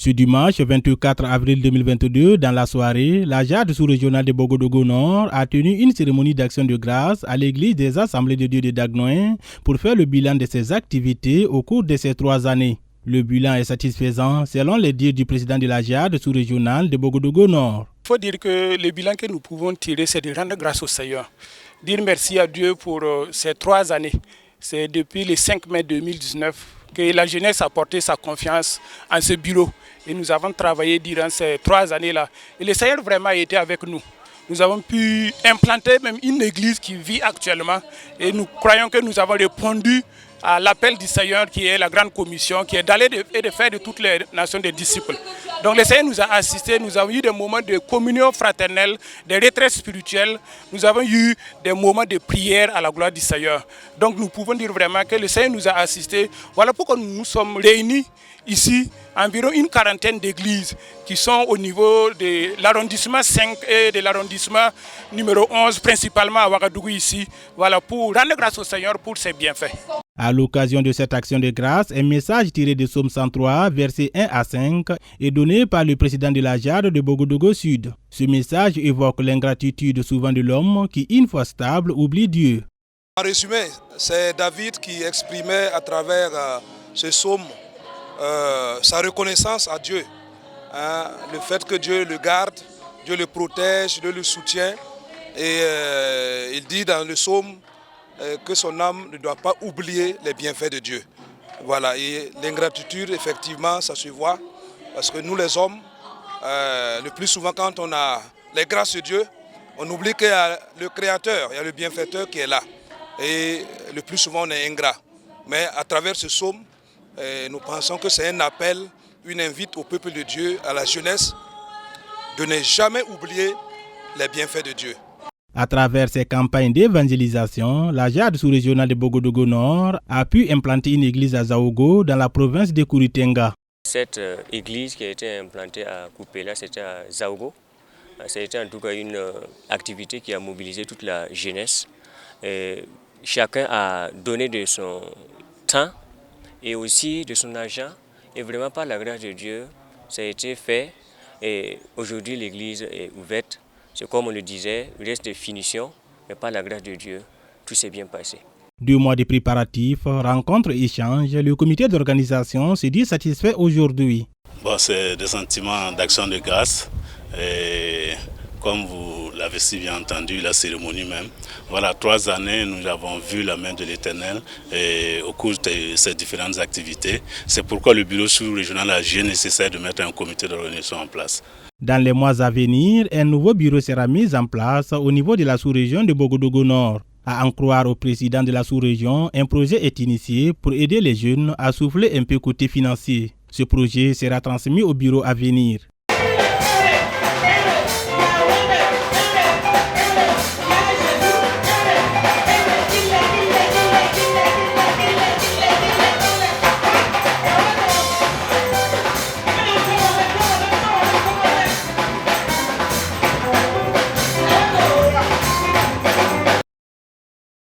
Ce dimanche 24 avril 2022, dans la soirée, la JAD sous-régionale de Bogodougou Nord a tenu une cérémonie d'action de grâce à l'église des Assemblées de Dieu de Dagnoin pour faire le bilan de ses activités au cours de ces 3 années. Le bilan est satisfaisant selon les dires du président de la JAD sous-régionale de Bogodougou Nord. Il faut dire que le bilan que nous pouvons tirer, c'est de rendre grâce au Seigneur. Dire merci à Dieu pour ces 3 années. C'est depuis le 5 mai 2019 que la jeunesse a porté sa confiance en ce bureau. Et nous avons travaillé durant ces 3 années-là. Et le Seigneur vraiment a été avec nous. Nous avons pu implanter même une église qui vit actuellement. Et nous croyons que nous avons répondu à l'appel du Seigneur qui est la grande commission, qui est d'aller et de faire de toutes les nations des disciples. Donc le Seigneur nous a assistés, nous avons eu des moments de communion fraternelle, des retraites spirituelles, nous avons eu des moments de prière à la gloire du Seigneur. Donc nous pouvons dire vraiment que le Seigneur nous a assistés. Voilà pourquoi nous nous sommes réunis ici, environ une quarantaine d'églises qui sont au niveau de l'arrondissement 5 et de l'arrondissement numéro 11, principalement à Ouagadougou ici, voilà, pour rendre grâce au Seigneur pour ses bienfaits. À l'occasion de cette action de grâce, un message tiré de Psaume 103, versets 1 à 5, est donné par le président de la JAD de Bogodougou Sud. Ce message évoque l'ingratitude souvent de l'homme qui, une fois stable, oublie Dieu. En résumé, c'est David qui exprimait à travers ce psaume sa reconnaissance à Dieu. Le fait que Dieu le garde, Dieu le protège, Dieu le soutient. Et il dit dans le psaume que son âme ne doit pas oublier les bienfaits de Dieu. Voilà, et l'ingratitude, effectivement, ça se voit. Parce que nous les hommes, le plus souvent quand on a les grâces de Dieu, on oublie qu'il y a le Créateur, il y a le bienfaiteur qui est là. Et le plus souvent on est ingrat. Mais à travers ce psaume, nous pensons que c'est un appel, une invite au peuple de Dieu, à la jeunesse, de ne jamais oublier les bienfaits de Dieu. À travers ces campagnes d'évangélisation, la JAD sous-régionale de Bogodougou Nord a pu implanter une église à Zaougo dans la province de Kouritenga. Cette église qui a été implantée à Koupela, c'était à Zaougo. C'était en tout cas une activité qui a mobilisé toute la jeunesse. Et chacun a donné de son temps et aussi de son argent. Et vraiment par la grâce de Dieu, ça a été fait. Et aujourd'hui l'église est ouverte. C'est comme on le disait, il reste des finitions, mais par la grâce de Dieu, tout s'est bien passé. 2 mois de préparatifs, rencontres, échanges, le comité d'organisation se dit satisfait aujourd'hui. C'est des sentiments d'action de grâce. Et comme vous l'avez si bien entendu, la cérémonie même. Voilà, 3 années, nous avons vu la main de l'Éternel au cours de ces différentes activités. C'est pourquoi le bureau sous-régional a jugé nécessaire de mettre un comité d'organisation en place. Dans les mois à venir, un nouveau bureau sera mis en place au niveau de la sous-région de Bogodougou Nord. À en croire au président de la sous-région, un projet est initié pour aider les jeunes à souffler un peu côté financier. Ce projet sera transmis au bureau à venir.